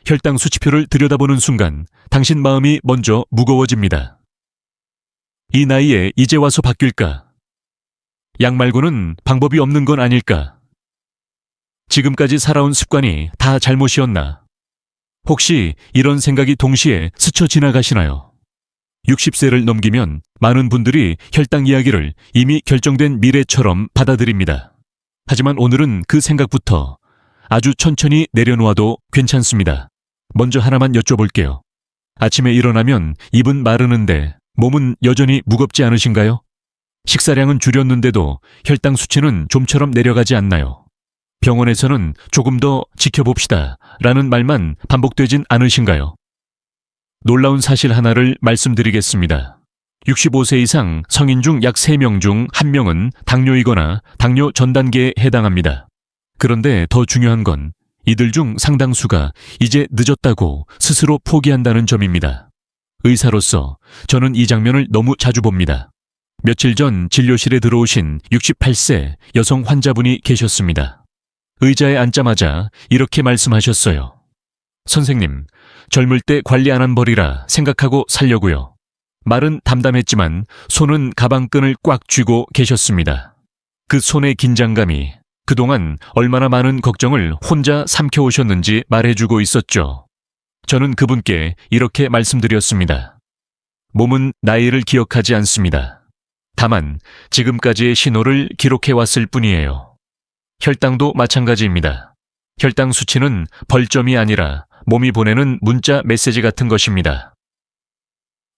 혈당 수치표를 들여다보는 순간 당신 마음이 먼저 무거워집니다. 이 나이에 이제 와서 바뀔까? 약 말고는 방법이 없는 건 아닐까? 지금까지 살아온 습관이 다 잘못이었나? 혹시 이런 생각이 동시에 스쳐 지나가시나요? 60세를 넘기면 많은 분들이 혈당 이야기를 이미 결정된 미래처럼 받아들입니다. 하지만 오늘은 그 생각부터 아주 천천히 내려놓아도 괜찮습니다. 먼저 하나만 여쭤볼게요. 아침에 일어나면 입은 마르는데 몸은 여전히 무겁지 않으신가요? 식사량은 줄였는데도 혈당 수치는 좀처럼 내려가지 않나요? 병원에서는 조금 더 지켜봅시다 라는 말만 반복되진 않으신가요? 놀라운 사실 하나를 말씀드리겠습니다. 65세 이상 성인 중 약 3명 중 1명은 당뇨이거나 당뇨 전 단계에 해당합니다. 그런데 더 중요한 건 이들 중 상당수가 이제 늦었다고 스스로 포기한다는 점입니다. 의사로서 저는 이 장면을 너무 자주 봅니다. 며칠 전 진료실에 들어오신 68세 여성 환자분이 계셨습니다. 의자에 앉자마자 이렇게 말씀하셨어요. 선생님, 젊을 때 관리 안 한 벌이라 생각하고 살려고요. 말은 담담했지만 손은 가방끈을 꽉 쥐고 계셨습니다. 그 손의 긴장감이 그동안 얼마나 많은 걱정을 혼자 삼켜오셨는지 말해주고 있었죠. 저는 그분께 이렇게 말씀드렸습니다. 몸은 나이를 기억하지 않습니다. 다만 지금까지의 신호를 기록해왔을 뿐이에요. 혈당도 마찬가지입니다. 혈당 수치는 벌점이 아니라 몸이 보내는 문자 메시지 같은 것입니다.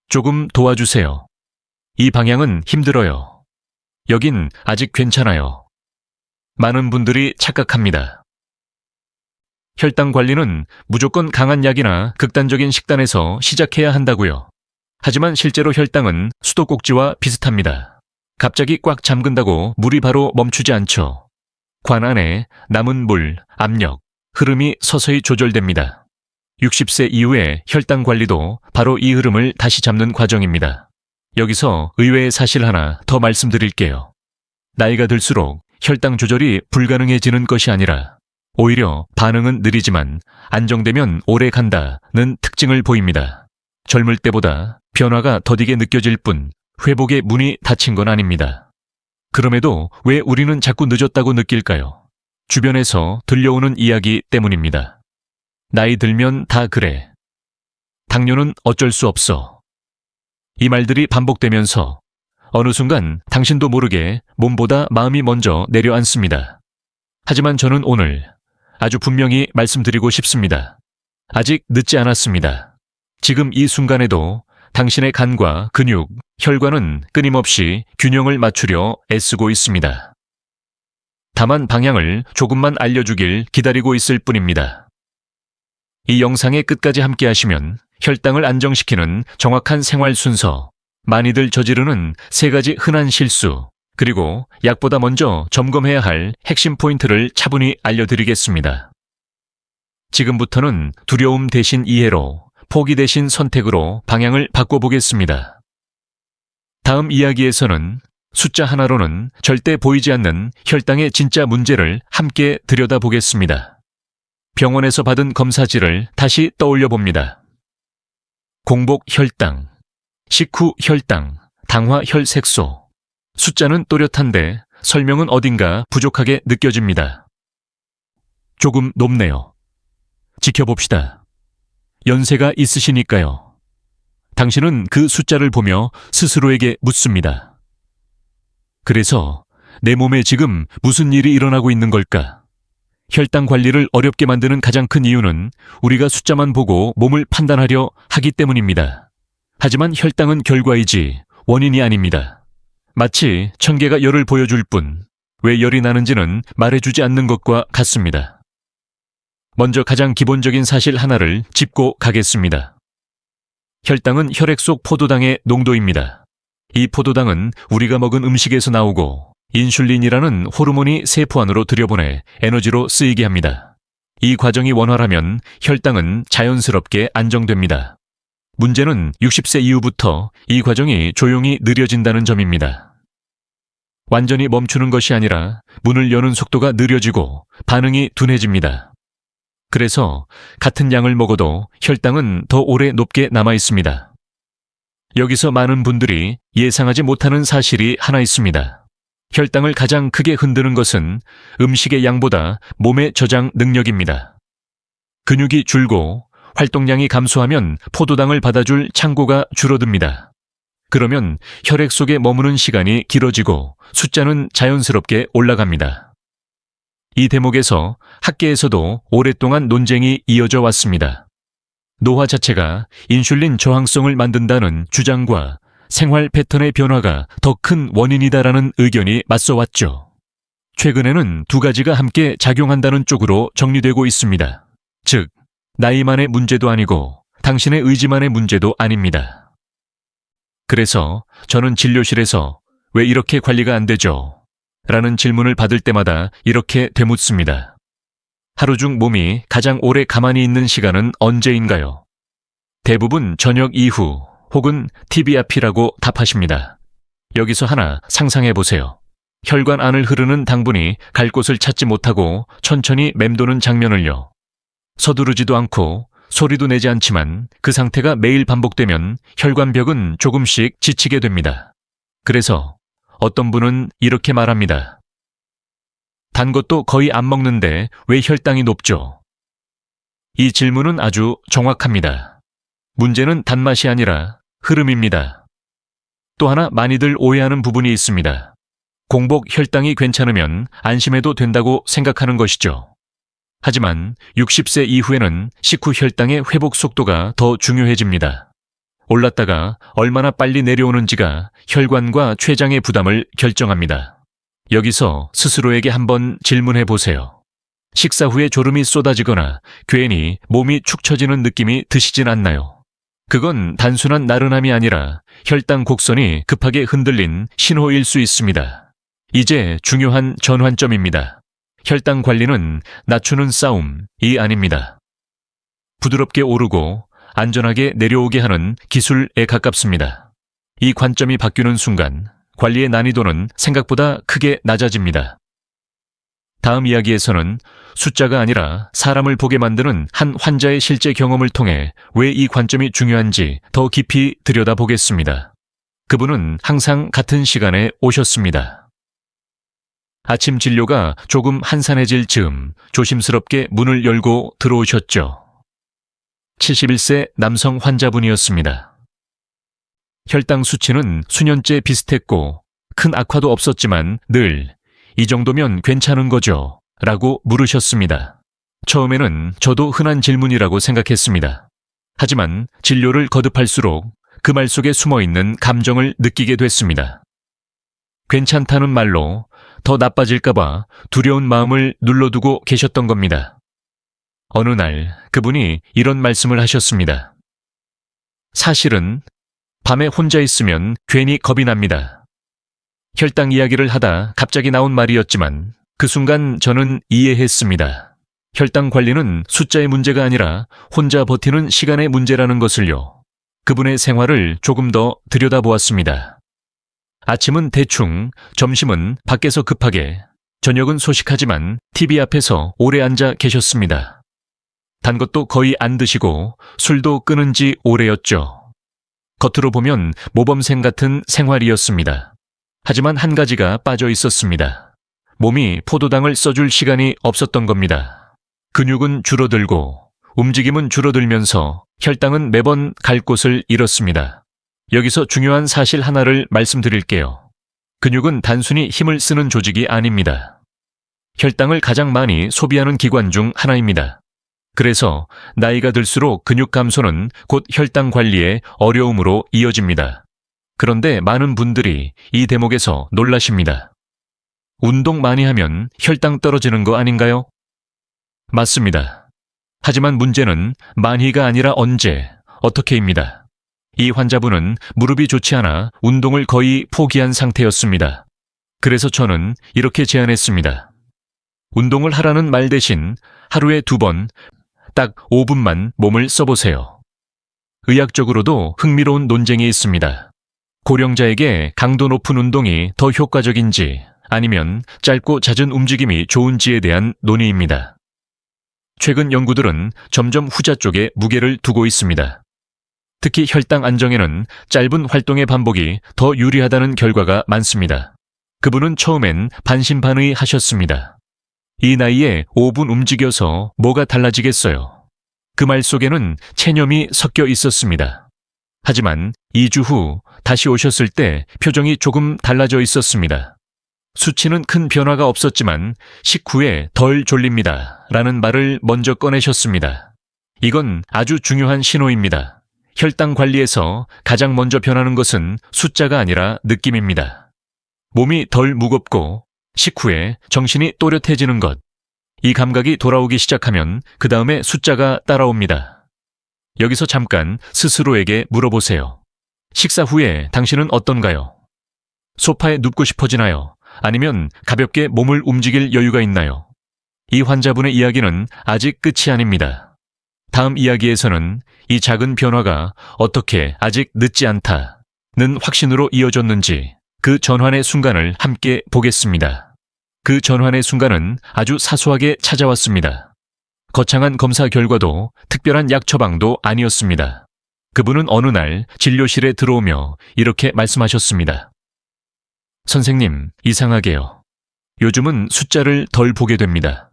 조금 도와주세요. 이 방향은 힘들어요. 여긴 아직 괜찮아요. 많은 분들이 착각합니다. 혈당 관리는 무조건 강한 약이나 극단적인 식단에서 시작해야 한다고요. 하지만 실제로 혈당은 수도꼭지와 비슷합니다. 갑자기 꽉 잠근다고 물이 바로 멈추지 않죠. 관 안에 남은 물, 압력, 흐름이 서서히 조절됩니다. 60세 이후의 혈당 관리도 바로 이 흐름을 다시 잡는 과정입니다. 여기서 의외의 사실 하나 더 말씀드릴게요. 나이가 들수록 혈당 조절이 불가능해지는 것이 아니라 오히려 반응은 느리지만 안정되면 오래 간다는 특징을 보입니다. 젊을 때보다 변화가 더디게 느껴질 뿐 회복의 문이 닫힌 건 아닙니다. 그럼에도 왜 우리는 자꾸 늦었다고 느낄까요? 주변에서 들려오는 이야기 때문입니다. 나이 들면 다 그래. 당뇨는 어쩔 수 없어. 이 말들이 반복되면서 어느 순간 당신도 모르게 몸보다 마음이 먼저 내려앉습니다. 하지만 저는 오늘 아주 분명히 말씀드리고 싶습니다. 아직 늦지 않았습니다. 지금 이 순간에도 당신의 간과 근육, 혈관은 끊임없이 균형을 맞추려 애쓰고 있습니다. 다만 방향을 조금만 알려주길 기다리고 있을 뿐입니다. 이 영상의 끝까지 함께 하시면 혈당을 안정시키는 정확한 생활 순서, 많이들 저지르는 3가지 흔한 실수, 그리고 약보다 먼저 점검해야 할 핵심 포인트를 차분히 알려드리겠습니다. 지금부터는 두려움 대신 이해로, 포기 대신 선택으로 방향을 바꿔보겠습니다. 다음 이야기에서는 숫자 하나로는 절대 보이지 않는 혈당의 진짜 문제를 함께 들여다보겠습니다. 병원에서 받은 검사지를 다시 떠올려 봅니다. 공복 혈당, 식후 혈당, 당화 혈색소. 숫자는 또렷한데 설명은 어딘가 부족하게 느껴집니다. 조금 높네요. 지켜봅시다. 연세가 있으시니까요. 당신은 그 숫자를 보며 스스로에게 묻습니다. 그래서 내 몸에 지금 무슨 일이 일어나고 있는 걸까? 혈당 관리를 어렵게 만드는 가장 큰 이유는 우리가 숫자만 보고 몸을 판단하려 하기 때문입니다. 하지만 혈당은 결과이지 원인이 아닙니다. 마치 청개가 열을 보여줄 뿐 왜 열이 나는지는 말해주지 않는 것과 같습니다. 먼저 가장 기본적인 사실 하나를 짚고 가겠습니다. 혈당은 혈액 속 포도당의 농도입니다. 이 포도당은 우리가 먹은 음식에서 나오고 인슐린이라는 호르몬이 세포 안으로 들여보내 에너지로 쓰이게 합니다. 이 과정이 원활하면 혈당은 자연스럽게 안정됩니다. 문제는 60세 이후부터 이 과정이 조용히 느려진다는 점입니다. 완전히 멈추는 것이 아니라 문을 여는 속도가 느려지고 반응이 둔해집니다. 그래서 같은 양을 먹어도 혈당은 더 오래 높게 남아 있습니다. 여기서 많은 분들이 예상하지 못하는 사실이 하나 있습니다. 혈당을 가장 크게 흔드는 것은 음식의 양보다 몸의 저장 능력입니다. 근육이 줄고 활동량이 감소하면 포도당을 받아줄 창고가 줄어듭니다. 그러면 혈액 속에 머무는 시간이 길어지고 숫자는 자연스럽게 올라갑니다. 이 대목에서 학계에서도 오랫동안 논쟁이 이어져 왔습니다. 노화 자체가 인슐린 저항성을 만든다는 주장과 생활 패턴의 변화가 더 큰 원인이다라는 의견이 맞서왔죠. 최근에는 두 가지가 함께 작용한다는 쪽으로 정리되고 있습니다. 즉, 나이만의 문제도 아니고 당신의 의지만의 문제도 아닙니다. 그래서 저는 진료실에서 왜 이렇게 관리가 안 되죠? 라는 질문을 받을 때마다 이렇게 되묻습니다. 하루 중 몸이 가장 오래 가만히 있는 시간은 언제인가요? 대부분 저녁 이후 혹은 TV 앞이라고 답하십니다. 여기서 하나 상상해 보세요. 혈관 안을 흐르는 당분이 갈 곳을 찾지 못하고 천천히 맴도는 장면을요. 서두르지도 않고 소리도 내지 않지만 그 상태가 매일 반복되면 혈관벽은 조금씩 지치게 됩니다. 그래서 어떤 분은 이렇게 말합니다. 단 것도 거의 안 먹는데 왜 혈당이 높죠? 이 질문은 아주 정확합니다. 문제는 단맛이 아니라 흐름입니다. 또 하나 많이들 오해하는 부분이 있습니다. 공복 혈당이 괜찮으면 안심해도 된다고 생각하는 것이죠. 하지만 60세 이후에는 식후 혈당의 회복 속도가 더 중요해집니다. 올랐다가 얼마나 빨리 내려오는지가 혈관과 췌장의 부담을 결정합니다. 여기서 스스로에게 한번 질문해 보세요. 식사 후에 졸음이 쏟아지거나 괜히 몸이 축 처지는 느낌이 드시진 않나요? 그건 단순한 나른함이 아니라 혈당 곡선이 급하게 흔들린 신호일 수 있습니다. 이제 중요한 전환점입니다. 혈당 관리는 낮추는 싸움이 아닙니다. 부드럽게 오르고 안전하게 내려오게 하는 기술에 가깝습니다. 이 관점이 바뀌는 순간 관리의 난이도는 생각보다 크게 낮아집니다. 다음 이야기에서는 숫자가 아니라 사람을 보게 만드는 한 환자의 실제 경험을 통해 왜 이 관점이 중요한지 더 깊이 들여다보겠습니다. 그분은 항상 같은 시간에 오셨습니다. 아침 진료가 조금 한산해질 즈음 조심스럽게 문을 열고 들어오셨죠. 71세 남성 환자분이었습니다. 혈당 수치는 수년째 비슷했고 큰 악화도 없었지만 늘 이 정도면 괜찮은 거죠? 라고 물으셨습니다. 처음에는 저도 흔한 질문이라고 생각했습니다. 하지만 진료를 거듭할수록 그 말 속에 숨어있는 감정을 느끼게 됐습니다. 괜찮다는 말로 더 나빠질까봐 두려운 마음을 눌러두고 계셨던 겁니다. 어느 날 그분이 이런 말씀을 하셨습니다. 사실은 밤에 혼자 있으면 괜히 겁이 납니다. 혈당 이야기를 하다 갑자기 나온 말이었지만 그 순간 저는 이해했습니다. 혈당 관리는 숫자의 문제가 아니라 혼자 버티는 시간의 문제라는 것을요. 그분의 생활을 조금 더 들여다보았습니다. 아침은 대충, 점심은 밖에서 급하게, 저녁은 소식하지만 TV 앞에서 오래 앉아 계셨습니다. 단 것도 거의 안 드시고 술도 끊은 지 오래였죠. 겉으로 보면 모범생 같은 생활이었습니다. 하지만 한 가지가 빠져 있었습니다. 몸이 포도당을 써줄 시간이 없었던 겁니다. 근육은 줄어들고 움직임은 줄어들면서 혈당은 매번 갈 곳을 잃었습니다. 여기서 중요한 사실 하나를 말씀드릴게요. 근육은 단순히 힘을 쓰는 조직이 아닙니다. 혈당을 가장 많이 소비하는 기관 중 하나입니다. 그래서 나이가 들수록 근육 감소는 곧 혈당 관리의 어려움으로 이어집니다. 그런데 많은 분들이 이 대목에서 놀라십니다. 운동 많이 하면 혈당 떨어지는 거 아닌가요? 맞습니다. 하지만 문제는 많이가 아니라 언제, 어떻게입니다. 이 환자분은 무릎이 좋지 않아 운동을 거의 포기한 상태였습니다. 그래서 저는 이렇게 제안했습니다. 운동을 하라는 말 대신 하루에 2번, 딱 5분만 몸을 써보세요. 의학적으로도 흥미로운 논쟁이 있습니다. 고령자에게 강도 높은 운동이 더 효과적인지 아니면 짧고 잦은 움직임이 좋은지에 대한 논의입니다. 최근 연구들은 점점 후자 쪽에 무게를 두고 있습니다. 특히 혈당 안정에는 짧은 활동의 반복이 더 유리하다는 결과가 많습니다. 그분은 처음엔 반신반의하셨습니다. 이 나이에 5분 움직여서 뭐가 달라지겠어요? 그 말 속에는 체념이 섞여 있었습니다. 하지만 2주 후 다시 오셨을 때 표정이 조금 달라져 있었습니다. 수치는 큰 변화가 없었지만 식후에 덜 졸립니다. 라는 말을 먼저 꺼내셨습니다. 이건 아주 중요한 신호입니다. 혈당 관리에서 가장 먼저 변하는 것은 숫자가 아니라 느낌입니다. 몸이 덜 무겁고 식후에 정신이 또렷해지는 것. 이 감각이 돌아오기 시작하면 그 다음에 숫자가 따라옵니다. 여기서 잠깐 스스로에게 물어보세요. 식사 후에 당신은 어떤가요? 소파에 눕고 싶어지나요? 아니면 가볍게 몸을 움직일 여유가 있나요? 이 환자분의 이야기는 아직 끝이 아닙니다. 다음 이야기에서는 이 작은 변화가 어떻게 아직 늦지 않다는 확신으로 이어졌는지 그 전환의 순간을 함께 보겠습니다. 그 전환의 순간은 아주 사소하게 찾아왔습니다. 거창한 검사 결과도 특별한 약 처방도 아니었습니다. 그분은 어느 날 진료실에 들어오며 이렇게 말씀하셨습니다. 선생님, 이상하게요. 요즘은 숫자를 덜 보게 됩니다.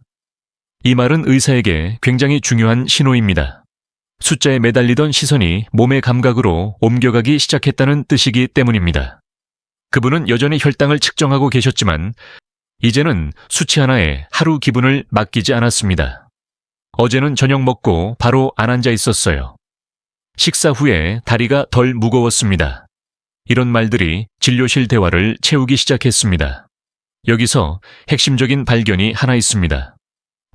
이 말은 의사에게 굉장히 중요한 신호입니다. 숫자에 매달리던 시선이 몸의 감각으로 옮겨가기 시작했다는 뜻이기 때문입니다. 그분은 여전히 혈당을 측정하고 계셨지만 이제는 수치 하나에 하루 기분을 맡기지 않았습니다. 어제는 저녁 먹고 바로 안 앉아 있었어요. 식사 후에 다리가 덜 무거웠습니다. 이런 말들이 진료실 대화를 채우기 시작했습니다. 여기서 핵심적인 발견이 하나 있습니다.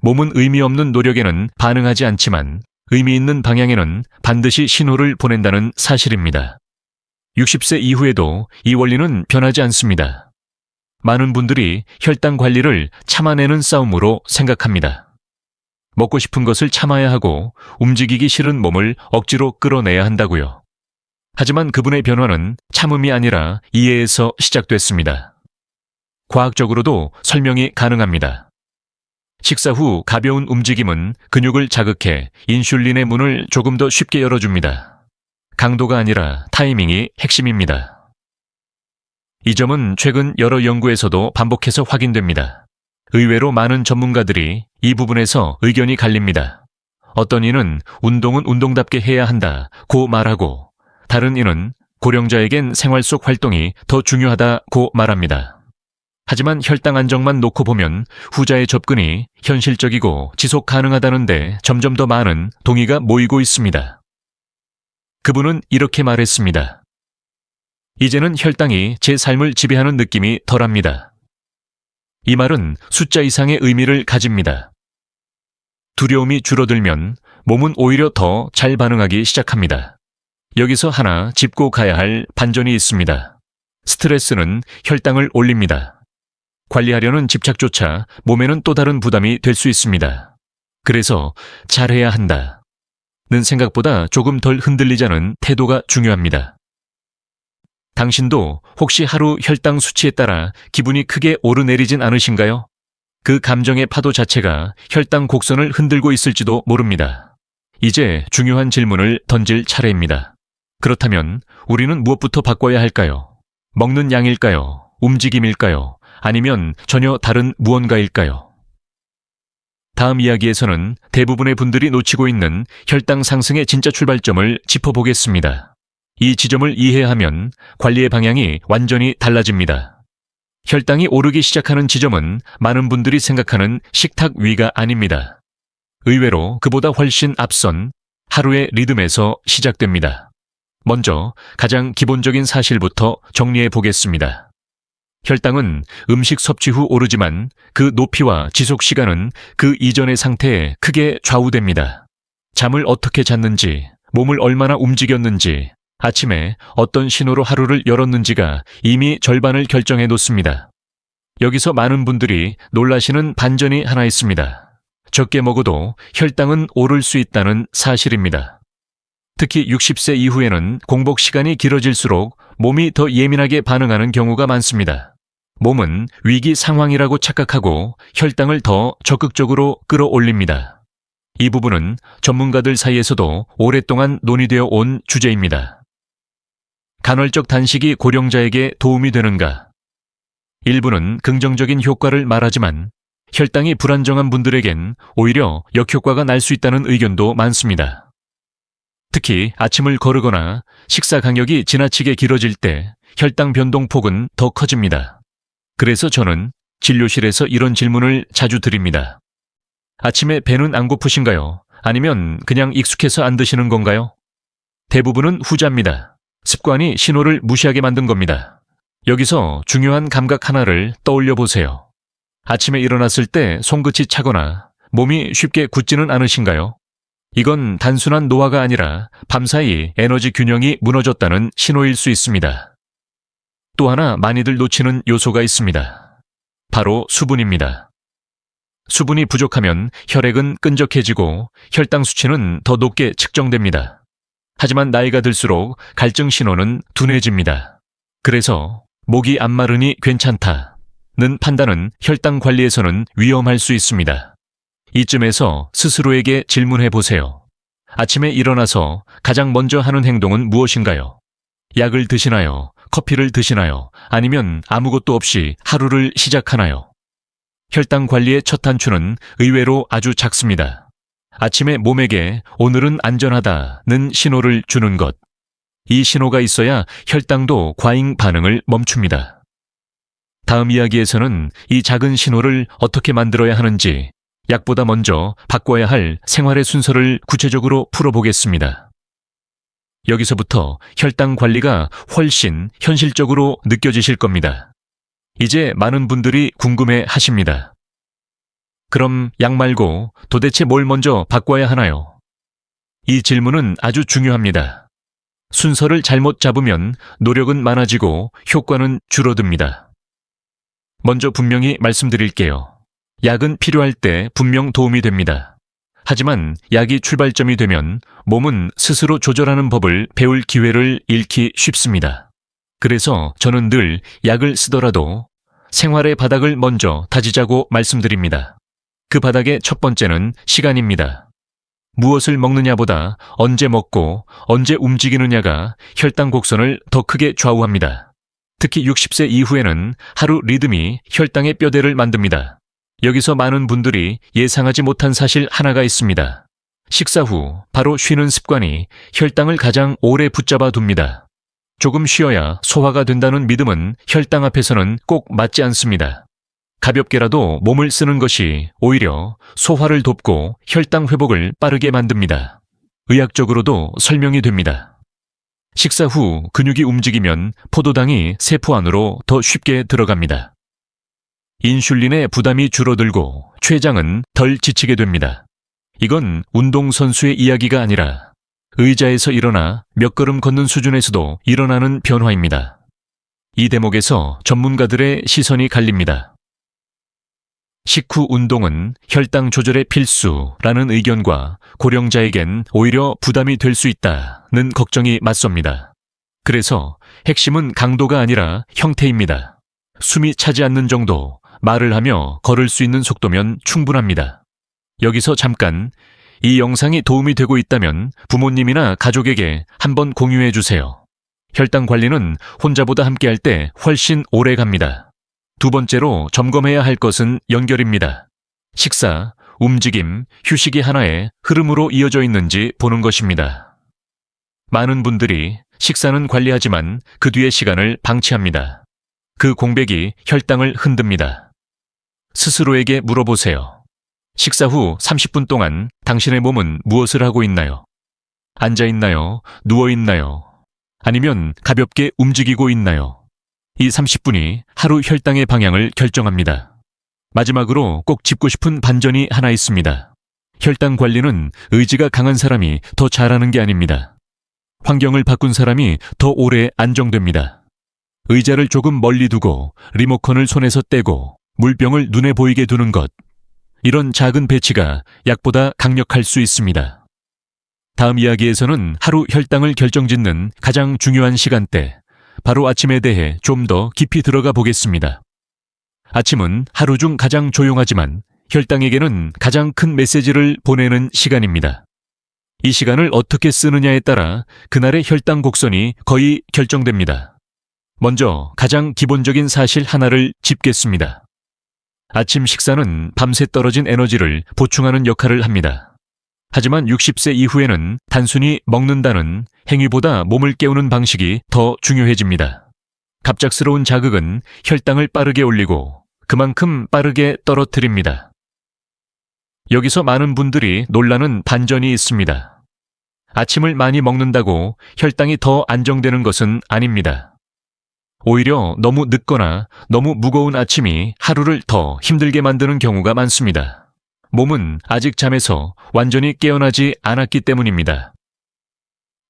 몸은 의미 없는 노력에는 반응하지 않지만 의미 있는 방향에는 반드시 신호를 보낸다는 사실입니다. 60세 이후에도 이 원리는 변하지 않습니다. 많은 분들이 혈당 관리를 참아내는 싸움으로 생각합니다. 먹고 싶은 것을 참아야 하고 움직이기 싫은 몸을 억지로 끌어내야 한다고요. 하지만 그분의 변화는 참음이 아니라 이해에서 시작됐습니다. 과학적으로도 설명이 가능합니다. 식사 후 가벼운 움직임은 근육을 자극해 인슐린의 문을 조금 더 쉽게 열어줍니다. 강도가 아니라 타이밍이 핵심입니다. 이 점은 최근 여러 연구에서도 반복해서 확인됩니다. 의외로 많은 전문가들이 이 부분에서 의견이 갈립니다. 어떤 이는 운동은 운동답게 해야 한다고 말하고 다른 이는 고령자에겐 생활 속 활동이 더 중요하다고 말합니다. 하지만 혈당 안정만 놓고 보면 후자의 접근이 현실적이고 지속 가능하다는데 점점 더 많은 동의가 모이고 있습니다. 그분은 이렇게 말했습니다. 이제는 혈당이 제 삶을 지배하는 느낌이 덜합니다. 이 말은 숫자 이상의 의미를 가집니다. 두려움이 줄어들면 몸은 오히려 더 잘 반응하기 시작합니다. 여기서 하나 짚고 가야 할 반전이 있습니다. 스트레스는 혈당을 올립니다. 관리하려는 집착조차 몸에는 또 다른 부담이 될 수 있습니다. 그래서 잘해야 한다는 생각보다 조금 덜 흔들리자는 태도가 중요합니다. 당신도 혹시 하루 혈당 수치에 따라 기분이 크게 오르내리진 않으신가요? 그 감정의 파도 자체가 혈당 곡선을 흔들고 있을지도 모릅니다. 이제 중요한 질문을 던질 차례입니다. 그렇다면 우리는 무엇부터 바꿔야 할까요? 먹는 양일까요? 움직임일까요? 아니면 전혀 다른 무언가일까요? 다음 이야기에서는 대부분의 분들이 놓치고 있는 혈당 상승의 진짜 출발점을 짚어보겠습니다. 이 지점을 이해하면 관리의 방향이 완전히 달라집니다. 혈당이 오르기 시작하는 지점은 많은 분들이 생각하는 식탁 위가 아닙니다. 의외로 그보다 훨씬 앞선 하루의 리듬에서 시작됩니다. 먼저 가장 기본적인 사실부터 정리해 보겠습니다. 혈당은 음식 섭취 후 오르지만 그 높이와 지속 시간은 그 이전의 상태에 크게 좌우됩니다. 잠을 어떻게 잤는지, 몸을 얼마나 움직였는지, 아침에 어떤 신호로 하루를 열었는지가 이미 절반을 결정해 놓습니다. 여기서 많은 분들이 놀라시는 반전이 하나 있습니다. 적게 먹어도 혈당은 오를 수 있다는 사실입니다. 특히 60세 이후에는 공복 시간이 길어질수록 몸이 더 예민하게 반응하는 경우가 많습니다. 몸은 위기 상황이라고 착각하고 혈당을 더 적극적으로 끌어올립니다. 이 부분은 전문가들 사이에서도 오랫동안 논의되어 온 주제입니다. 간헐적 단식이 고령자에게 도움이 되는가? 일부는 긍정적인 효과를 말하지만 혈당이 불안정한 분들에겐 오히려 역효과가 날 수 있다는 의견도 많습니다. 특히 아침을 거르거나 식사 간격이 지나치게 길어질 때 혈당 변동폭은 더 커집니다. 그래서 저는 진료실에서 이런 질문을 자주 드립니다. 아침에 배는 안 고프신가요? 아니면 그냥 익숙해서 안 드시는 건가요? 대부분은 후자입니다. 습관이 신호를 무시하게 만든 겁니다. 여기서 중요한 감각 하나를 떠올려 보세요. 아침에 일어났을 때 손끝이 차거나 몸이 쉽게 굳지는 않으신가요? 이건 단순한 노화가 아니라 밤사이 에너지 균형이 무너졌다는 신호일 수 있습니다. 또 하나 많이들 놓치는 요소가 있습니다. 바로 수분입니다. 수분이 부족하면 혈액은 끈적해지고 혈당 수치는 더 높게 측정됩니다. 하지만 나이가 들수록 갈증 신호는 둔해집니다. 그래서 목이 안 마르니 괜찮다는 판단은 혈당 관리에서는 위험할 수 있습니다. 이쯤에서 스스로에게 질문해 보세요. 아침에 일어나서 가장 먼저 하는 행동은 무엇인가요? 약을 드시나요? 커피를 드시나요? 아니면 아무것도 없이 하루를 시작하나요? 혈당 관리의 첫 단추는 의외로 아주 작습니다. 아침에 몸에게 오늘은 안전하다는 신호를 주는 것. 이 신호가 있어야 혈당도 과잉 반응을 멈춥니다. 다음 이야기에서는 이 작은 신호를 어떻게 만들어야 하는지, 약보다 먼저 바꿔야 할 생활의 순서를 구체적으로 풀어보겠습니다. 여기서부터 혈당 관리가 훨씬 현실적으로 느껴지실 겁니다. 이제 많은 분들이 궁금해 하십니다. 그럼 약 말고 도대체 뭘 먼저 바꿔야 하나요? 이 질문은 아주 중요합니다. 순서를 잘못 잡으면 노력은 많아지고 효과는 줄어듭니다. 먼저 분명히 말씀드릴게요. 약은 필요할 때 분명 도움이 됩니다. 하지만 약이 출발점이 되면 몸은 스스로 조절하는 법을 배울 기회를 잃기 쉽습니다. 그래서 저는 늘 약을 쓰더라도 생활의 바닥을 먼저 다지자고 말씀드립니다. 그 바닥의 첫 번째는 시간입니다. 무엇을 먹느냐보다 언제 먹고 언제 움직이느냐가 혈당 곡선을 더 크게 좌우합니다. 특히 60세 이후에는 하루 리듬이 혈당의 뼈대를 만듭니다. 여기서 많은 분들이 예상하지 못한 사실 하나가 있습니다. 식사 후 바로 쉬는 습관이 혈당을 가장 오래 붙잡아 둡니다. 조금 쉬어야 소화가 된다는 믿음은 혈당 앞에서는 꼭 맞지 않습니다. 가볍게라도 몸을 쓰는 것이 오히려 소화를 돕고 혈당 회복을 빠르게 만듭니다. 의학적으로도 설명이 됩니다. 식사 후 근육이 움직이면 포도당이 세포 안으로 더 쉽게 들어갑니다. 인슐린의 부담이 줄어들고 췌장은 덜 지치게 됩니다. 이건 운동선수의 이야기가 아니라 의자에서 일어나 몇 걸음 걷는 수준에서도 일어나는 변화입니다. 이 대목에서 전문가들의 시선이 갈립니다. 식후 운동은 혈당 조절의 필수라는 의견과 고령자에겐 오히려 부담이 될 수 있다는 걱정이 맞섭니다. 그래서 핵심은 강도가 아니라 형태입니다. 숨이 차지 않는 정도, 말을 하며 걸을 수 있는 속도면 충분합니다. 여기서 잠깐, 이 영상이 도움이 되고 있다면 부모님이나 가족에게 한번 공유해 주세요. 혈당 관리는 혼자보다 함께할 때 훨씬 오래 갑니다. 두 번째로 점검해야 할 것은 연결입니다. 식사, 움직임, 휴식이 하나의 흐름으로 이어져 있는지 보는 것입니다. 많은 분들이 식사는 관리하지만 그 뒤의 시간을 방치합니다. 그 공백이 혈당을 흔듭니다. 스스로에게 물어보세요. 식사 후 30분 동안 당신의 몸은 무엇을 하고 있나요? 앉아 있나요? 누워 있나요? 아니면 가볍게 움직이고 있나요? 이 30분이 하루 혈당의 방향을 결정합니다. 마지막으로 꼭 짚고 싶은 반전이 하나 있습니다. 혈당 관리는 의지가 강한 사람이 더 잘하는 게 아닙니다. 환경을 바꾼 사람이 더 오래 안정됩니다. 의자를 조금 멀리 두고 리모컨을 손에서 떼고 물병을 눈에 보이게 두는 것. 이런 작은 배치가 약보다 강력할 수 있습니다. 다음 이야기에서는 하루 혈당을 결정짓는 가장 중요한 시간대, 바로 아침에 대해 좀 더 깊이 들어가 보겠습니다. 아침은 하루 중 가장 조용하지만 혈당에게는 가장 큰 메시지를 보내는 시간입니다. 이 시간을 어떻게 쓰느냐에 따라 그날의 혈당 곡선이 거의 결정됩니다. 먼저 가장 기본적인 사실 하나를 짚겠습니다. 아침 식사는 밤새 떨어진 에너지를 보충하는 역할을 합니다. 하지만 60세 이후에는 단순히 먹는다는 행위보다 몸을 깨우는 방식이 더 중요해집니다. 갑작스러운 자극은 혈당을 빠르게 올리고 그만큼 빠르게 떨어뜨립니다. 여기서 많은 분들이 놀라는 반전이 있습니다. 아침을 많이 먹는다고 혈당이 더 안정되는 것은 아닙니다. 오히려 너무 늦거나 너무 무거운 아침이 하루를 더 힘들게 만드는 경우가 많습니다. 몸은 아직 잠에서 완전히 깨어나지 않았기 때문입니다.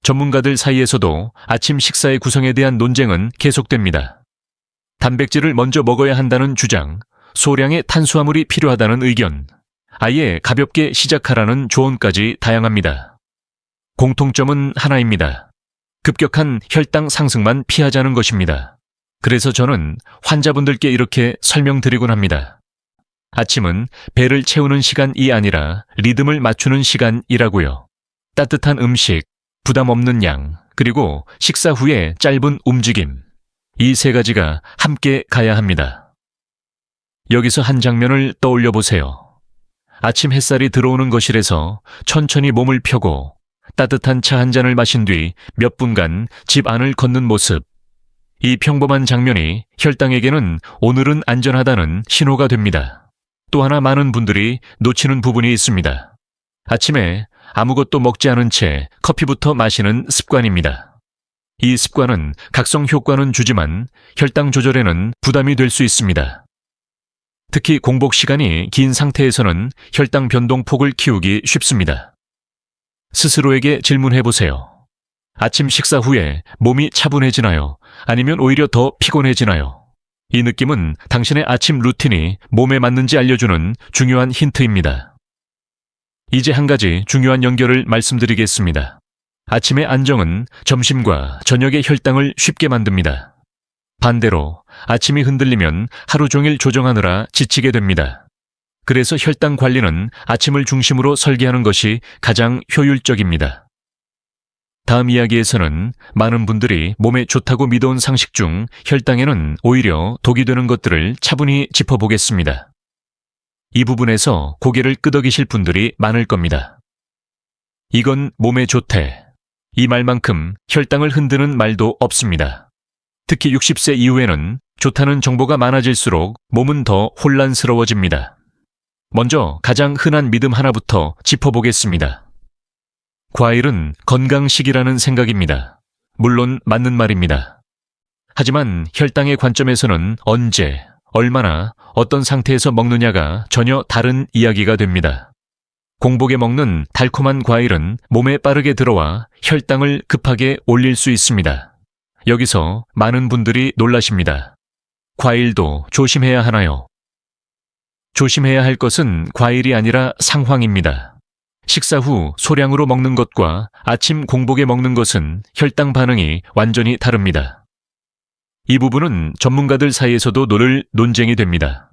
전문가들 사이에서도 아침 식사의 구성에 대한 논쟁은 계속됩니다. 단백질을 먼저 먹어야 한다는 주장, 소량의 탄수화물이 필요하다는 의견, 아예 가볍게 시작하라는 조언까지 다양합니다. 공통점은 하나입니다. 급격한 혈당 상승만 피하자는 것입니다. 그래서 저는 환자분들께 이렇게 설명드리곤 합니다. 아침은 배를 채우는 시간이 아니라 리듬을 맞추는 시간이라고요. 따뜻한 음식, 부담 없는 양, 그리고 식사 후에 짧은 움직임. 이 세 가지가 함께 가야 합니다. 여기서 한 장면을 떠올려 보세요. 아침 햇살이 들어오는 거실에서 천천히 몸을 펴고 따뜻한 차 한 잔을 마신 뒤 몇 분간 집 안을 걷는 모습. 이 평범한 장면이 혈당에게는 오늘은 안전하다는 신호가 됩니다. 또 하나 많은 분들이 놓치는 부분이 있습니다. 아침에 아무것도 먹지 않은 채 커피부터 마시는 습관입니다. 이 습관은 각성 효과는 주지만 혈당 조절에는 부담이 될 수 있습니다. 특히 공복 시간이 긴 상태에서는 혈당 변동폭을 키우기 쉽습니다. 스스로에게 질문해 보세요. 아침 식사 후에 몸이 차분해지나요? 아니면 오히려 더 피곤해지나요? 이 느낌은 당신의 아침 루틴이 몸에 맞는지 알려주는 중요한 힌트입니다. 이제 한 가지 중요한 연결을 말씀드리겠습니다. 아침의 안정은 점심과 저녁의 혈당을 쉽게 만듭니다. 반대로 아침이 흔들리면 하루 종일 조정하느라 지치게 됩니다. 그래서 혈당 관리는 아침을 중심으로 설계하는 것이 가장 효율적입니다. 다음 이야기에서는 많은 분들이 몸에 좋다고 믿어온 상식 중 혈당에는 오히려 독이 되는 것들을 차분히 짚어보겠습니다. 이 부분에서 고개를 끄덕이실 분들이 많을 겁니다. 이건 몸에 좋대. 이 말만큼 혈당을 흔드는 말도 없습니다. 특히 60세 이후에는 좋다는 정보가 많아질수록 몸은 더 혼란스러워집니다. 먼저 가장 흔한 믿음 하나부터 짚어보겠습니다. 과일은 건강식이라는 생각입니다. 물론 맞는 말입니다. 하지만 혈당의 관점에서는 언제, 얼마나, 어떤 상태에서 먹느냐가 전혀 다른 이야기가 됩니다. 공복에 먹는 달콤한 과일은 몸에 빠르게 들어와 혈당을 급하게 올릴 수 있습니다. 여기서 많은 분들이 놀라십니다. 과일도 조심해야 하나요? 조심해야 할 것은 과일이 아니라 상황입니다. 식사 후 소량으로 먹는 것과 아침 공복에 먹는 것은 혈당 반응이 완전히 다릅니다. 이 부분은 전문가들 사이에서도 늘 논쟁이 됩니다.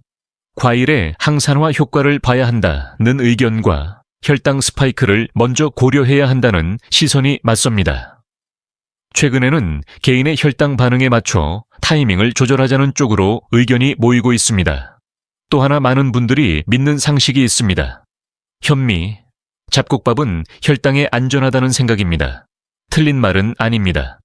과일의 항산화 효과를 봐야 한다는 의견과 혈당 스파이크를 먼저 고려해야 한다는 시선이 맞섭니다. 최근에는 개인의 혈당 반응에 맞춰 타이밍을 조절하자는 쪽으로 의견이 모이고 있습니다. 또 하나 많은 분들이 믿는 상식이 있습니다. 현미, 잡곡밥은 혈당에 안전하다는 생각입니다. 틀린 말은 아닙니다.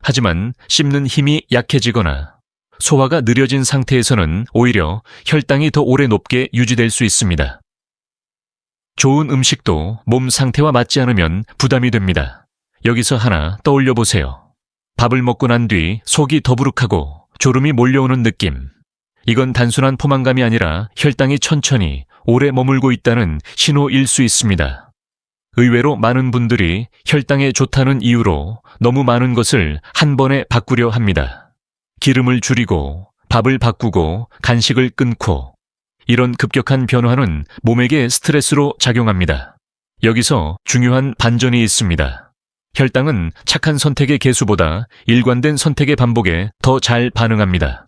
하지만 씹는 힘이 약해지거나 소화가 느려진 상태에서는 오히려 혈당이 더 오래 높게 유지될 수 있습니다. 좋은 음식도 몸 상태와 맞지 않으면 부담이 됩니다. 여기서 하나 떠올려 보세요. 밥을 먹고 난 뒤 속이 더부룩하고 졸음이 몰려오는 느낌. 이건 단순한 포만감이 아니라 혈당이 천천히 오래 머물고 있다는 신호일 수 있습니다. 의외로 많은 분들이 혈당에 좋다는 이유로 너무 많은 것을 한 번에 바꾸려 합니다. 기름을 줄이고 밥을 바꾸고 간식을 끊고 이런 급격한 변화는 몸에게 스트레스로 작용합니다. 여기서 중요한 반전이 있습니다. 혈당은 착한 선택의 개수보다 일관된 선택의 반복에 더 잘 반응합니다.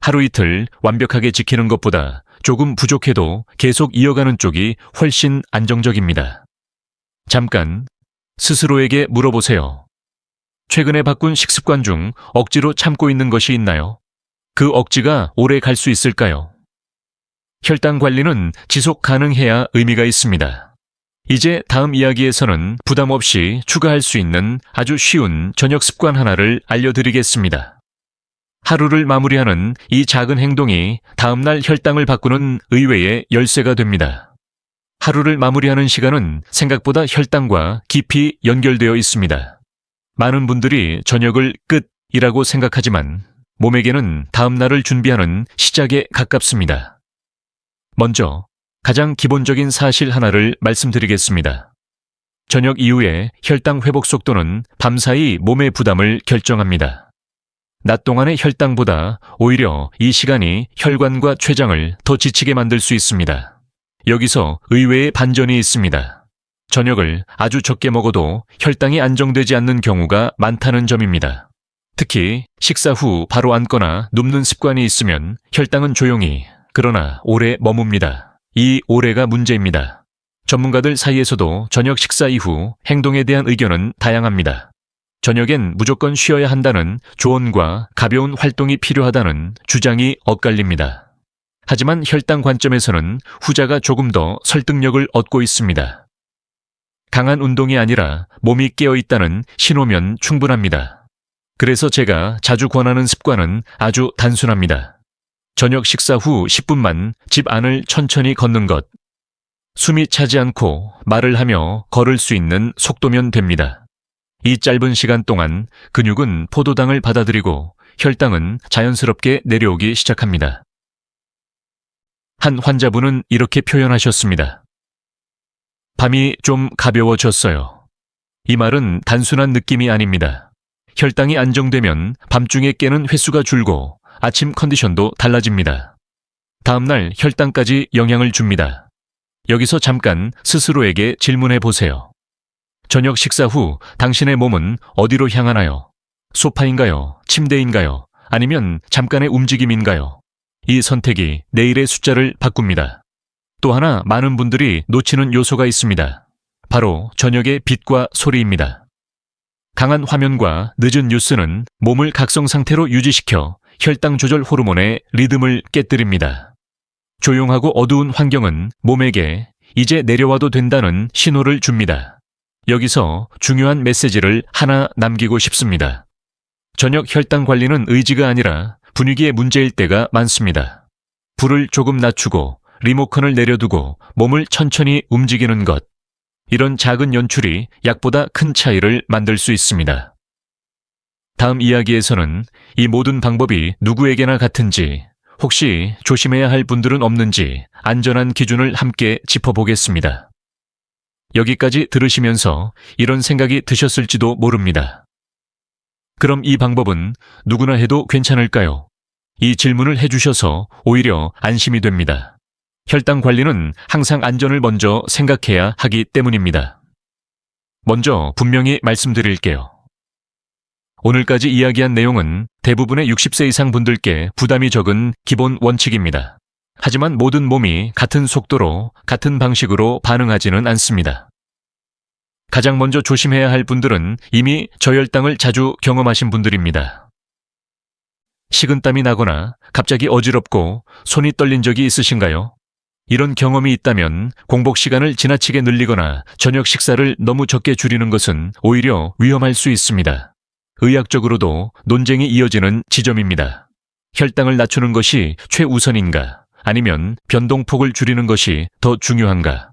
하루 이틀 완벽하게 지키는 것보다 조금 부족해도 계속 이어가는 쪽이 훨씬 안정적입니다. 잠깐 스스로에게 물어보세요. 최근에 바꾼 식습관 중 억지로 참고 있는 것이 있나요? 그 억지가 오래 갈 수 있을까요? 혈당 관리는 지속 가능해야 의미가 있습니다. 이제 다음 이야기에서는 부담 없이 추가할 수 있는 아주 쉬운 저녁 습관 하나를 알려드리겠습니다. 하루를 마무리하는 이 작은 행동이 다음날 혈당을 바꾸는 의외의 열쇠가 됩니다. 하루를 마무리하는 시간은 생각보다 혈당과 깊이 연결되어 있습니다. 많은 분들이 저녁을 끝이라고 생각하지만 몸에게는 다음날을 준비하는 시작에 가깝습니다. 먼저 가장 기본적인 사실 하나를 말씀드리겠습니다. 저녁 이후에 혈당 회복 속도는 밤사이 몸의 부담을 결정합니다. 낮 동안의 혈당보다 오히려 이 시간이 혈관과 췌장을 더 지치게 만들 수 있습니다. 여기서 의외의 반전이 있습니다. 저녁을 아주 적게 먹어도 혈당이 안정되지 않는 경우가 많다는 점입니다. 특히 식사 후 바로 앉거나 눕는 습관이 있으면 혈당은 조용히 그러나 오래 머뭅니다. 이 오래가 문제입니다. 전문가들 사이에서도 저녁 식사 이후 행동에 대한 의견은 다양합니다. 저녁엔 무조건 쉬어야 한다는 조언과 가벼운 활동이 필요하다는 주장이 엇갈립니다. 하지만 혈당 관점에서는 후자가 조금 더 설득력을 얻고 있습니다. 강한 운동이 아니라 몸이 깨어있다는 신호면 충분합니다. 그래서 제가 자주 권하는 습관은 아주 단순합니다. 저녁 식사 후 10분만 집 안을 천천히 걷는 것. 숨이 차지 않고 말을 하며 걸을 수 있는 속도면 됩니다. 이 짧은 시간 동안 근육은 포도당을 받아들이고 혈당은 자연스럽게 내려오기 시작합니다. 한 환자분은 이렇게 표현하셨습니다. 밤이 좀 가벼워졌어요. 이 말은 단순한 느낌이 아닙니다. 혈당이 안정되면 밤중에 깨는 횟수가 줄고 아침 컨디션도 달라집니다. 다음날 혈당까지 영향을 줍니다. 여기서 잠깐 스스로에게 질문해 보세요. 저녁 식사 후 당신의 몸은 어디로 향하나요? 소파인가요? 침대인가요? 아니면 잠깐의 움직임인가요? 이 선택이 내일의 숫자를 바꿉니다. 또 하나 많은 분들이 놓치는 요소가 있습니다. 바로 저녁의 빛과 소리입니다. 강한 화면과 늦은 뉴스는 몸을 각성 상태로 유지시켜 혈당 조절 호르몬의 리듬을 깨뜨립니다. 조용하고 어두운 환경은 몸에게 이제 내려와도 된다는 신호를 줍니다. 여기서 중요한 메시지를 하나 남기고 싶습니다. 저녁 혈당 관리는 의지가 아니라 분위기의 문제일 때가 많습니다. 불을 조금 낮추고 리모컨을 내려두고 몸을 천천히 움직이는 것. 이런 작은 연출이 약보다 큰 차이를 만들 수 있습니다. 다음 이야기에서는 이 모든 방법이 누구에게나 같은지, 혹시 조심해야 할 분들은 없는지 안전한 기준을 함께 짚어보겠습니다. 여기까지 들으시면서 이런 생각이 드셨을지도 모릅니다. 그럼 이 방법은 누구나 해도 괜찮을까요? 이 질문을 해주셔서 오히려 안심이 됩니다. 혈당 관리는 항상 안전을 먼저 생각해야 하기 때문입니다. 먼저 분명히 말씀드릴게요. 오늘까지 이야기한 내용은 대부분의 60세 이상 분들께 부담이 적은 기본 원칙입니다. 하지만 모든 몸이 같은 속도로, 같은 방식으로 반응하지는 않습니다. 가장 먼저 조심해야 할 분들은 이미 저혈당을 자주 경험하신 분들입니다. 식은땀이 나거나 갑자기 어지럽고 손이 떨린 적이 있으신가요? 이런 경험이 있다면 공복 시간을 지나치게 늘리거나 저녁 식사를 너무 적게 줄이는 것은 오히려 위험할 수 있습니다. 의학적으로도 논쟁이 이어지는 지점입니다. 혈당을 낮추는 것이 최우선인가? 아니면 변동폭을 줄이는 것이 더 중요한가?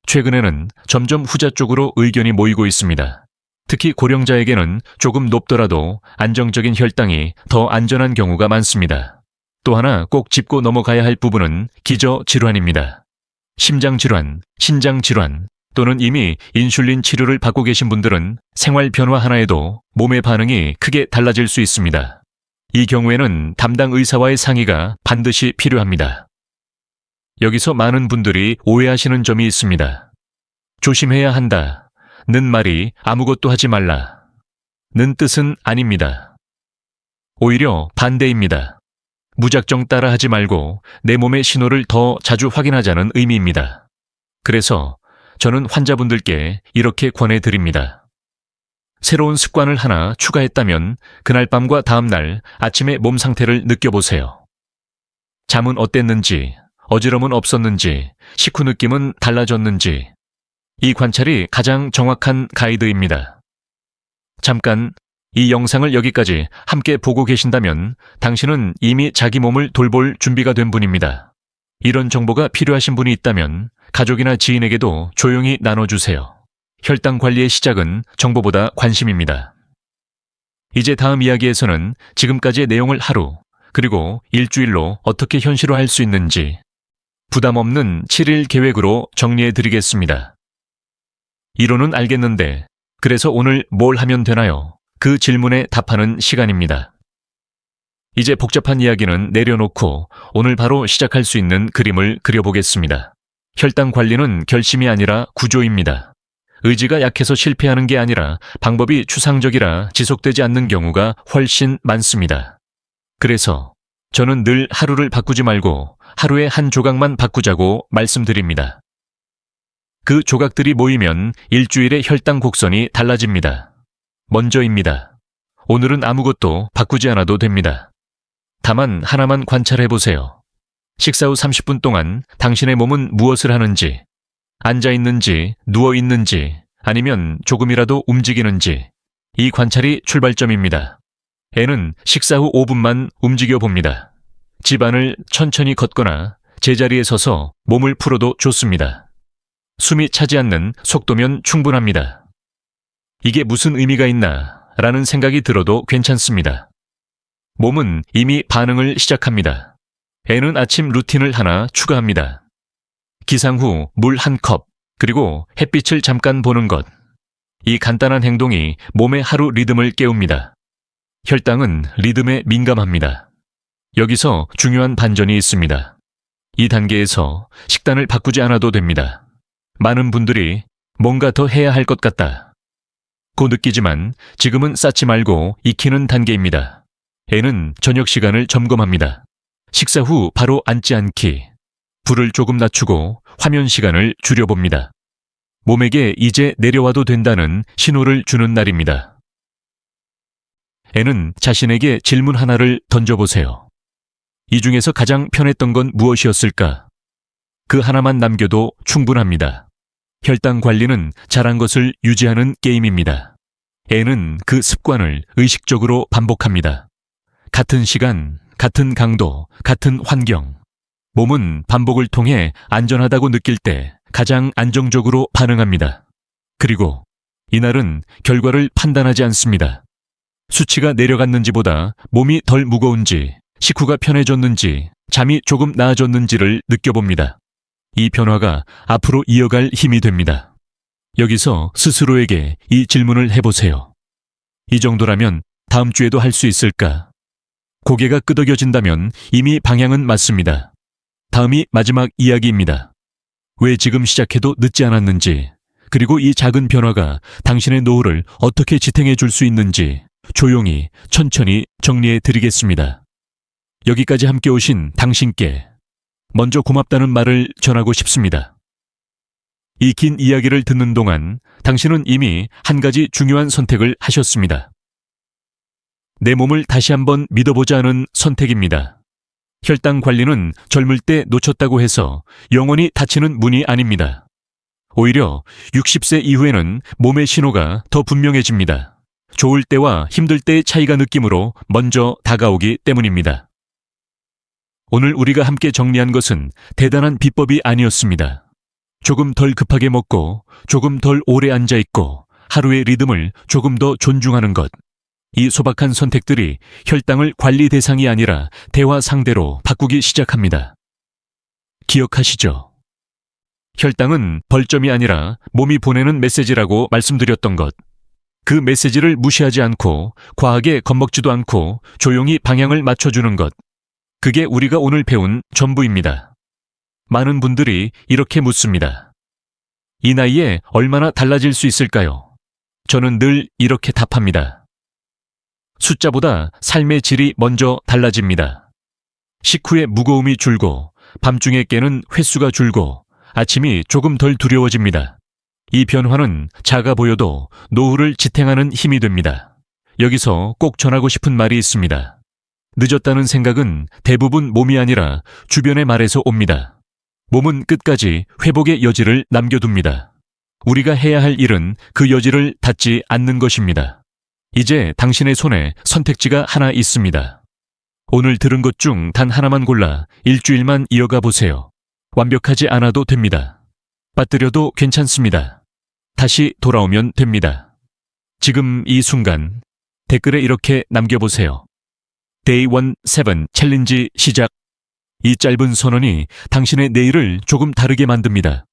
최근에는 점점 후자 쪽으로 의견이 모이고 있습니다. 특히 고령자에게는 조금 높더라도 안정적인 혈당이 더 안전한 경우가 많습니다. 또 하나 꼭 짚고 넘어가야 할 부분은 기저질환입니다. 심장질환, 신장질환 또는 이미 인슐린 치료를 받고 계신 분들은 생활 변화 하나에도 몸의 반응이 크게 달라질 수 있습니다. 이 경우에는 담당 의사와의 상의가 반드시 필요합니다. 여기서 많은 분들이 오해하시는 점이 있습니다. 조심해야 한다. 는 말이 아무것도 하지 말라. 는 뜻은 아닙니다. 오히려 반대입니다. 무작정 따라하지 말고 내 몸의 신호를 더 자주 확인하자는 의미입니다. 그래서 저는 환자분들께 이렇게 권해드립니다. 새로운 습관을 하나 추가했다면 그날 밤과 다음 날 아침에 몸 상태를 느껴보세요. 잠은 어땠는지, 어지럼은 없었는지, 식후 느낌은 달라졌는지, 이 관찰이 가장 정확한 가이드입니다. 잠깐 이 영상을 여기까지 함께 보고 계신다면 당신은 이미 자기 몸을 돌볼 준비가 된 분입니다. 이런 정보가 필요하신 분이 있다면 가족이나 지인에게도 조용히 나눠주세요. 혈당 관리의 시작은 정보보다 관심입니다. 이제 다음 이야기에서는 지금까지의 내용을 하루, 그리고 일주일로 어떻게 현실화할 수 있는지 부담 없는 7일 계획으로 정리해 드리겠습니다. 이론은 알겠는데 그래서 오늘 뭘 하면 되나요? 그 질문에 답하는 시간입니다. 이제 복잡한 이야기는 내려놓고 오늘 바로 시작할 수 있는 그림을 그려보겠습니다. 혈당 관리는 결심이 아니라 구조입니다. 의지가 약해서 실패하는 게 아니라 방법이 추상적이라 지속되지 않는 경우가 훨씬 많습니다. 그래서 저는 늘 하루를 바꾸지 말고 하루에 한 조각만 바꾸자고 말씀드립니다. 그 조각들이 모이면 일주일의 혈당 곡선이 달라집니다. 먼저입니다. 오늘은 아무것도 바꾸지 않아도 됩니다. 다만 하나만 관찰해보세요. 식사 후 30분 동안 당신의 몸은 무엇을 하는지, 앉아있는지, 누워있는지, 아니면 조금이라도 움직이는지, 이 관찰이 출발점입니다. 애는 식사 후 5분만 움직여 봅니다. 집안을 천천히 걷거나 제자리에 서서 몸을 풀어도 좋습니다. 숨이 차지 않는 속도면 충분합니다. 이게 무슨 의미가 있나 라는 생각이 들어도 괜찮습니다. 몸은 이미 반응을 시작합니다. 애는 아침 루틴을 하나 추가합니다. 기상 후 물 한 컵, 그리고 햇빛을 잠깐 보는 것. 이 간단한 행동이 몸의 하루 리듬을 깨웁니다. 혈당은 리듬에 민감합니다. 여기서 중요한 반전이 있습니다. 이 단계에서 식단을 바꾸지 않아도 됩니다. 많은 분들이 뭔가 더 해야 할 것 같다 고 느끼지만 지금은 쌓지 말고 익히는 단계입니다. 애는 저녁 시간을 점검합니다. 식사 후 바로 앉지 않기, 불을 조금 낮추고 화면 시간을 줄여봅니다. 몸에게 이제 내려와도 된다는 신호를 주는 날입니다. 애는 자신에게 질문 하나를 던져보세요. 이 중에서 가장 편했던 건 무엇이었을까? 그 하나만 남겨도 충분합니다. 혈당 관리는 잘한 것을 유지하는 게임입니다. 애는 그 습관을 의식적으로 반복합니다. 같은 시간, 같은 강도, 같은 환경. 몸은 반복을 통해 안전하다고 느낄 때 가장 안정적으로 반응합니다. 그리고 이날은 결과를 판단하지 않습니다. 수치가 내려갔는지보다 몸이 덜 무거운지, 식후가 편해졌는지, 잠이 조금 나아졌는지를 느껴봅니다. 이 변화가 앞으로 이어갈 힘이 됩니다. 여기서 스스로에게 이 질문을 해보세요. 이 정도라면 다음 주에도 할 수 있을까? 고개가 끄덕여진다면 이미 방향은 맞습니다. 다음이 마지막 이야기입니다. 왜 지금 시작해도 늦지 않았는지, 그리고 이 작은 변화가 당신의 노후를 어떻게 지탱해 줄 수 있는지 조용히, 천천히 정리해 드리겠습니다. 여기까지 함께 오신 당신께 먼저 고맙다는 말을 전하고 싶습니다. 이 긴 이야기를 듣는 동안 당신은 이미 한 가지 중요한 선택을 하셨습니다. 내 몸을 다시 한번 믿어보자는 선택입니다. 혈당 관리는 젊을 때 놓쳤다고 해서 영원히 닫히는 문이 아닙니다. 오히려 60세 이후에는 몸의 신호가 더 분명해집니다. 좋을 때와 힘들 때의 차이가 느낌으로 먼저 다가오기 때문입니다. 오늘 우리가 함께 정리한 것은 대단한 비법이 아니었습니다. 조금 덜 급하게 먹고 조금 덜 오래 앉아있고 하루의 리듬을 조금 더 존중하는 것. 이 소박한 선택들이 혈당을 관리 대상이 아니라 대화 상대로 바꾸기 시작합니다. 기억하시죠? 혈당은 벌점이 아니라 몸이 보내는 메시지라고 말씀드렸던 것. 그 메시지를 무시하지 않고 과하게 겁먹지도 않고 조용히 방향을 맞춰주는 것. 그게 우리가 오늘 배운 전부입니다. 많은 분들이 이렇게 묻습니다. 이 나이에 얼마나 달라질 수 있을까요? 저는 늘 이렇게 답합니다. 숫자보다 삶의 질이 먼저 달라집니다. 식후의 무거움이 줄고 밤중에 깨는 횟수가 줄고 아침이 조금 덜 두려워집니다. 이 변화는 작아 보여도 노후를 지탱하는 힘이 됩니다. 여기서 꼭 전하고 싶은 말이 있습니다. 늦었다는 생각은 대부분 몸이 아니라 주변의 말에서 옵니다. 몸은 끝까지 회복의 여지를 남겨둡니다. 우리가 해야 할 일은 그 여지를 닫지 않는 것입니다. 이제 당신의 손에 선택지가 하나 있습니다. 오늘 들은 것 중 단 하나만 골라 일주일만 이어가 보세요. 완벽하지 않아도 됩니다. 빠뜨려도 괜찮습니다. 다시 돌아오면 됩니다. 지금 이 순간 댓글에 이렇게 남겨보세요. Day 17 챌린지 시작. 이 짧은 선언이 당신의 내일을 조금 다르게 만듭니다.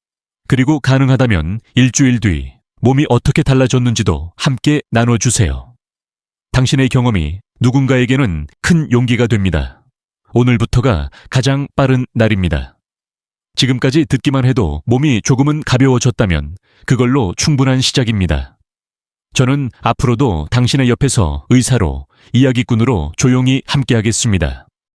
그리고 가능하다면 일주일 뒤 몸이 어떻게 달라졌는지도 함께 나눠주세요. 당신의 경험이 누군가에게는 큰 용기가 됩니다. 오늘부터가 가장 빠른 날입니다. 지금까지 듣기만 해도 몸이 조금은 가벼워졌다면 그걸로 충분한 시작입니다. 저는 앞으로도 당신의 옆에서 의사로, 이야기꾼으로 조용히 함께하겠습니다.